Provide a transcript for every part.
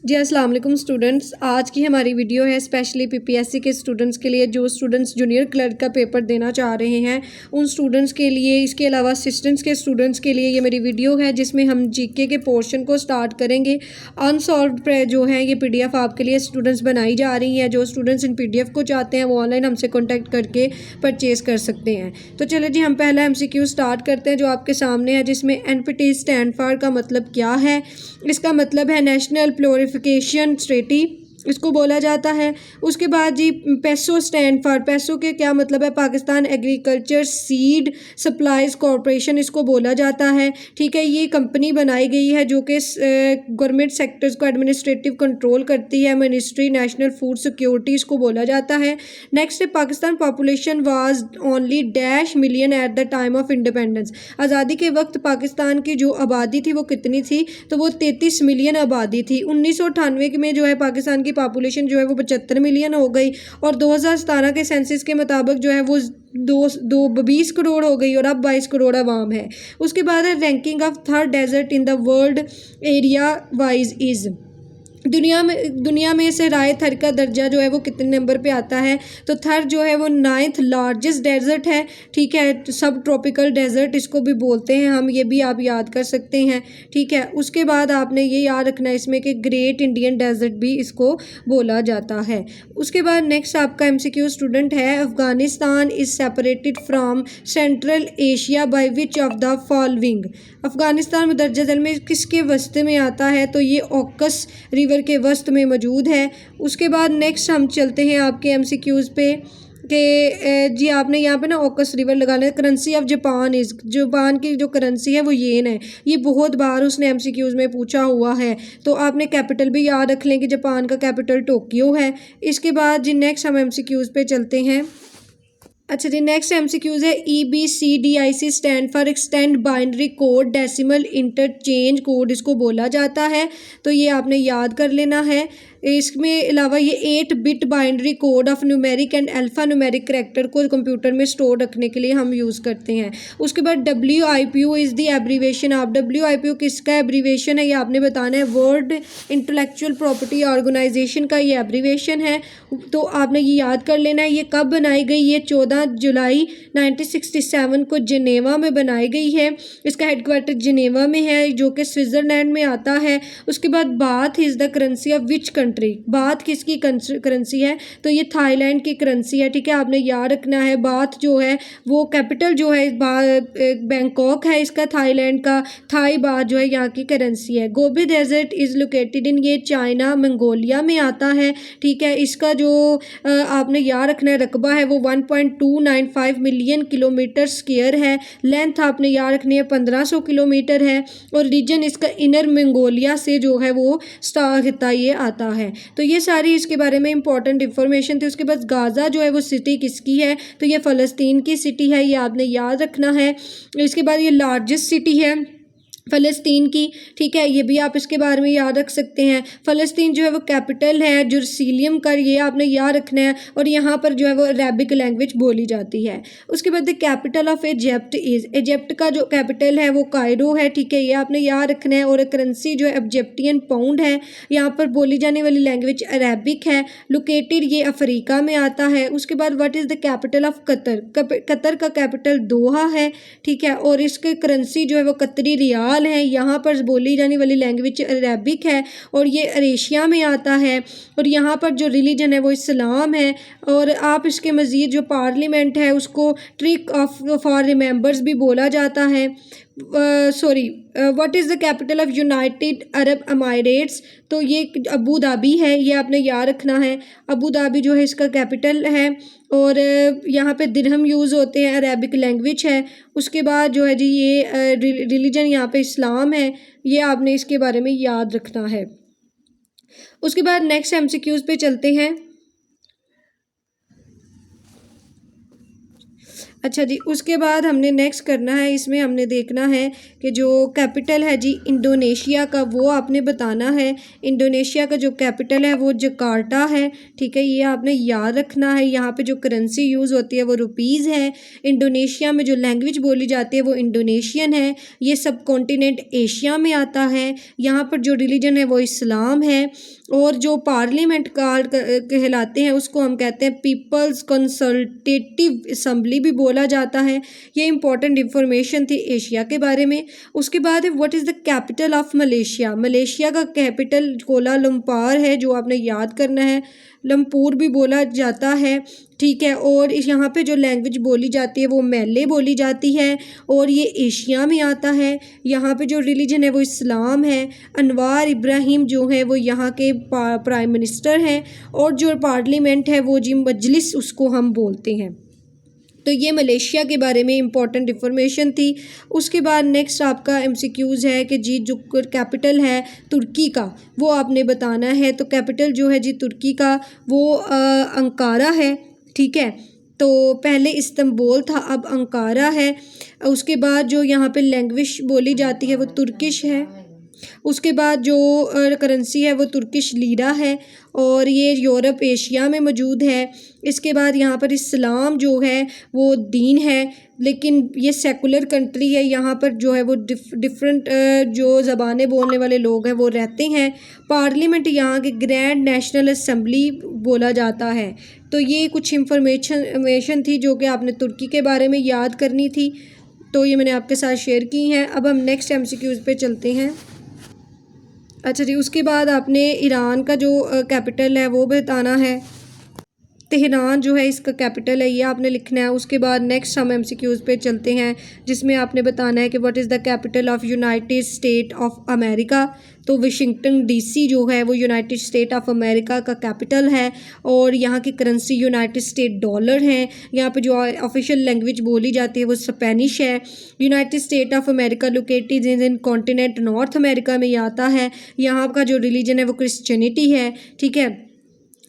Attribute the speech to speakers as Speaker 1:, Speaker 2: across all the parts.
Speaker 1: जी अस्सलाम वालेकुम स्टूडेंट्स। आज की हमारी वीडियो है स्पेशली पीपीएससी के स्टूडेंट्स के लिए, जो स्टूडेंट्स जूनियर क्लर्क का पेपर देना चाह रहे हैं उन स्टूडेंट्स के लिए। इसके अलावा असिस्टेंट्स के स्टूडेंट्स के लिए ये मेरी वीडियो है, जिसमें हम जीके के पोर्शन को स्टार्ट करेंगे। अनसॉल्व्ड जो है ये पीडीएफ आपके लिए स्टूडेंट्स बनाई जा रही है। जो स्टूडेंट्स इन पीडीएफ को चाहते हैं वो ऑनलाइन हमसे कॉन्टैक्ट करके परचेज़ कर सकते हैं। तो चलो जी, हम पहला एमसीक्यू स्टार्ट करते हैं जो आपके सामने है, जिसमें एनपीटी स्टैंड फॉर का मतलब क्या है। इसका मतलब है नेशनल प्योरिफिकेशन स्ट्रेटी, इसको बोला जाता है। उसके बाद जी पैसो स्टैंड फॉर, पैसो के क्या मतलब है, Pakistan agriculture seed supplies corporation, इसको बोला जाता है। ठीक है, ये कंपनी बनाई गई है जो कि गवर्नमेंट सेक्टर्स को एडमिनिस्ट्रेटिव कंट्रोल करती है। मिनिस्ट्री नेशनल फूड सिक्योरिटी इसको बोला जाता है। नेक्स्ट है Pakistan population was only dash million at the time of independence. आज़ादी के वक्त पाकिस्तान की जो आबादी थी वो कितनी थी, तो वो 33 मिलियन आबादी थी। 1998 में जो है पाकिस्तान की पॉपुलेशन जो है वो 75 मिलियन हो गई, और 2017 के सेंसस के मुताबिक जो है वो 20 करोड़ हो गई, और अब 22 करोड़ आवाम है। उसके बाद है ranking of third desert in the world area wise is. दुनिया में सहराए थर का दर्जा जो है वो कितने नंबर पे आता है, तो थर जो है वो 9th लार्जेस्ट डेजर्ट है। ठीक है, सब ट्रॉपिकल डेजर्ट इसको भी बोलते हैं हम, ये भी आप याद कर सकते हैं। ठीक है, उसके बाद आपने ये याद रखना है इसमें कि ग्रेट इंडियन डेजर्ट भी इसको बोला जाता है। उसके बाद नेक्स्ट आपका एमसीक्यू स्टूडेंट है, Afghanistan is separated from Central Asia by which of the following. Afghanistan मदरजा झैल में किसके वस्ते में आता है, तो ये ऑकस रिवर के वस्त में मौजूद है। उसके बाद नेक्स्ट हम चलते हैं आपके एमसीक्यूज़ पे कि जी आपने यहाँ पे ना ऑकस रिवर लगाना है। Currency of Japan is, Japan की जो करेंसी है वो येन है। ये बहुत बार उसने एमसीक्यूज़ में पूछा हुआ है, तो आपने कैपिटल भी याद रख लें कि जापान का कैपिटल टोक्यो है। इसके बाद जी नेक्स्ट हम एमसीक्यूज़ पे चलते हैं। अच्छा जी, नेक्स्ट एमसीक्यूज़ है EBCDIC stand for extend binary code decimal interchange code इसको बोला जाता है, तो ये आपने याद कर लेना है। इसमें अलावा ये 8 bit binary code of numeric and alpha numeric character को कंप्यूटर में स्टोर रखने के लिए हम यूज़ करते हैं। उसके बाद WIPO is the abbreviation of, WIPO किसका एब्रीवेशन है ये आपने बताना है। वर्ल्ड इंटेलेक्चुअल प्रॉपर्टी ऑर्गेनाइजेशन का ये एब्रीवेशन है, तो आपने ये याद कर लेना है। ये कब बनाई गई, ये 14 जुलाई 1967 को जिनेवा में बनाई गई है। इसका हेडक्वार्टर जिनेवा में है जो कि स्विट्ज़रलैंड में आता है। उसके बाद bath is the currency of which country, bath किसकी करेंसी है, तो ये थाईलैंड की करेंसी है। ठीक है, आपने याद रखना है। बाथ जो है वो कैपिटल जो है बैंकॉक है इसका, थाईलैंड का। थाई बाथ जो है यहाँ की करेंसी है। Gobi desert is located in, ये चाइना मंगोलिया में आता है। ठीक है, इसका जो आपने याद रखना है रकबा है वो 1.295 मिलियन किलोमीटर स्क्वायर है। लेंथ आपने याद रखनी है 1500 किलोमीटर है, और रीजन इसका इनर मंगोलिया से जो है वो खिता ये आता है। तो ये सारी इसके बारे में इंपॉर्टेंट इंफॉर्मेशन थी। उसके बाद गाज़ा जो है वो सिटी किसकी है, तो ये फ़लस्तीन की सिटी है, ये आपने याद रखना है। इसके बाद ये लार्जेस्ट सिटी है फ़लस्तीन की। ठीक है, ये भी आप इसके बारे में याद रख सकते हैं। फ़लस्तीन जो है वो कैपिटल है जेरूसलम का, ये आपने याद रखना है, और यहाँ पर जो है वो अरेबिक लैंग्वेज बोली जाती है। उसके बाद the capital of Egypt is, Egypt का जो कैपिटल है वो कायरो है। ठीक है, ये आपने याद रखना है। और करेंसी जो है इजिप्टियन पाउंड है। यहाँ पर बोली जाने वाली लैंग्वेज अरेबिक है। लोकेटेड ये अफ्रीका में आता है। उसके बाद what is the capital of Qatar, Qatar का कैपिटल दोहा है। ठीक है, और इसके करेंसी जो है वो कतरी रियाल है। यहाँ पर बोली जाने वाली लैंग्वेज अरेबिक है, और ये एशिया में आता है। और यहाँ पर जो रिलीजन है वो इस्लाम है। और आप इसके मज़ीद जो पार्लियामेंट है उसको ट्रिक ऑफ फॉर रिमेंबर्स भी बोला जाता है। What is the capital of United Arab Emirates, तो ये अबू धाबी है, ये आपने याद रखना है। अबू धाबी जो है इसका कैपिटल है, और यहाँ पे दिरहम यूज़ होते हैं, अरेबिक लैंग्वेज है। उसके बाद जो है जी ये रिलीजन यहाँ पे इस्लाम है, ये आपने इसके बारे में याद रखना है। उसके बाद नेक्स्ट एमसीक्यूज़ पे चलते हैं। अच्छा जी, उसके बाद हमने नेक्स्ट करना है, इसमें हमने देखना है कि जो कैपिटल है जी इंडोनेशिया का, वो आपने बताना है। इंडोनेशिया का जो कैपिटल है वो जकार्ता है, ठीक है, ये आपने याद रखना है। यहाँ पे जो करेंसी यूज़ होती है वो रुपीज़ है। इंडोनेशिया में जो लैंग्वेज बोली जाती है वो इंडोनेशियन है। ये सब कॉन्टिनेंट एशिया में आता है। यहाँ पर जो रिलीजन है वो इस्लाम है। और जो पार्लियामेंट कार्ड कहलाते हैं उसको हम कहते हैं पीपल्स कंसल्टेटिव असम्बली भी बोला जाता है। ये इंपॉर्टेंट इंफॉर्मेशन थी एशिया के बारे में। उसके बाद है what is the capital of Malaysia. Malaysia का कैपिटल कोलालंपुर है, जो आपने याद करना है। लंपुर भी बोला जाता है, ठीक है। और इस यहाँ पे जो लैंग्वेज बोली जाती है वो मेले बोली जाती है और ये एशिया में आता है। यहाँ पे जो रिलीजन है वो इस्लाम है। अनवार इब्राहिम जो है वो यहाँ के प्राइम मिनिस्टर हैं और जो पार्लियामेंट है वो जी मजलिस उसको हम बोलते हैं। तो ये मलेशिया के बारे में इंपॉर्टेंट इंफॉर्मेशन थी। उसके बाद नेक्स्ट आपका एमसीक्यूज़ है कि जी जो कैपिटल है तुर्की का वो आपने बताना है। तो कैपिटल जो है जी तुर्की का वो अंकारा है, ठीक है। तो पहले इस्तांबुल था, अब अंकारा है। उसके बाद जो यहाँ पे लैंग्वेज बोली जाती है वो तुर्किश है। उसके बाद जो करेंसी है वो तुर्किश लीरा है और ये यूरोप एशिया में मौजूद है। इसके बाद यहाँ पर इस्लाम जो है वो दीन है, लेकिन ये सेकुलर कंट्री है। यहाँ पर जो है वो डिफरेंट जो ज़बानें बोलने वाले लोग हैं वो रहते हैं। पार्लियामेंट यहाँ की ग्रैंड नेशनल असम्बली बोला जाता है। तो ये कुछ इंफॉर्मेशन थी जो कि आपने तुर्की के बारे में याद करनी थी, तो ये मैंने आपके साथ शेयर की हैं। अब हम नेक्स्ट एमसीक्यूज़ पे चलते हैं। अच्छा जी, उसके बाद आपने ईरान का जो कैपिटल है वो बताना है। तेहरान जो है इसका कैपिटल है, ये आपने लिखना है। उसके बाद नेक्स्ट हम एमसीक्यूज़ पे चलते हैं जिसमें आपने बताना है कि what is the capital of United state of America. तो वाशिंगटन डीसी जो है वो यूनाइटेड स्टेट ऑफ अमेरिका का कैपिटल है और यहाँ की करेंसी यूनाइटेड स्टेट डॉलर है। यहाँ पे जो ऑफिशियल लैंग्वेज बोली जाती है वो स्पेनिश है। United state of America located in continent north America में आता है। यहाँ का जो रिलीजन है वो क्रिश्चियनिटी है, ठीक है।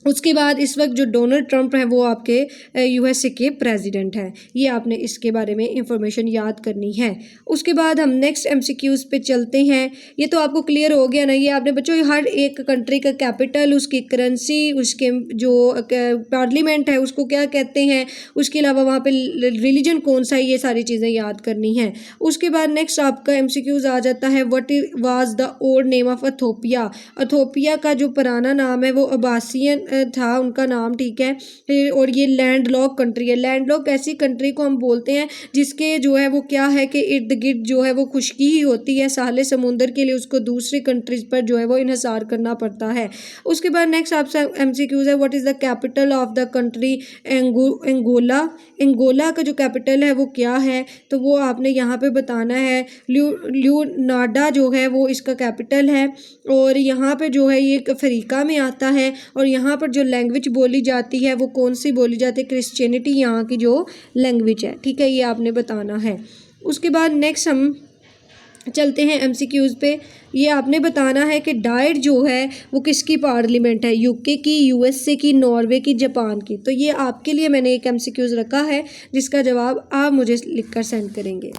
Speaker 1: उसके बाद इस वक्त जो डोनाल्ड ट्रंप हैं वो आपके यूएसए के प्रेसिडेंट हैं। ये आपने इसके बारे में इंफॉर्मेशन याद करनी है। उसके बाद हम नेक्स्ट एमसीक्यूज़ पे चलते हैं। ये तो आपको क्लियर हो गया ना, ये आपने बच्चों हर एक कंट्री का कैपिटल, उसकी करेंसी, उसके जो पार्लियामेंट है उसको क्या कहते हैं, उसके अलावा वहाँ पे रिलीजन कौन सा है, ये सारी चीज़ें याद करनी हैं। उसके बाद नेक्स्ट आपका एमसीक्यूज़ आ जाता है what was the old name of Ethiopia. Ethiopia का जो पुराना नाम है वो अब्बासियन था उनका नाम, ठीक है। और ये लैंड लॉक कंट्री है। लैंड लॉक ऐसी कंट्री को हम बोलते हैं जिसके जो है वो क्या है कि इर्द गिर्द जो है वो खुश्की ही होती है। साले समुंदर के लिए उसको दूसरी कंट्रीज़ पर जो है वो इन्हिसार करना पड़ता है। उसके बाद नेक्स्ट आपसे एमसीक्यूज़ है what is the capital of the country Angola. Angola का जो कैपिटल है वो क्या है, तो वो आपने यहाँ पे बताना है। ल्यूनार्डा जो है वो इसका कैपिटल है और यहाँ पे जो है ये अफ्रीका में आता है। और यहाँ पर जो लैंग्वेज बोली जाती है वो कौन सी बोली जाती है, क्रिश्चियनिटी यहाँ की जो लैंग्वेज है, ठीक है, ये आपने बताना है। उसके बाद नेक्स्ट हम चलते हैं एमसीक्यूज़ पे। ये आपने बताना है कि डाइट जो है वो किसकी पार्लियामेंट है, यूके की, यूएसए की, नॉर्वे की, जापान की। तो ये आपके लिए मैंने एक एमसीक्यूज़ रखा है जिसका जवाब आप मुझे लिखकर सेंड करेंगे।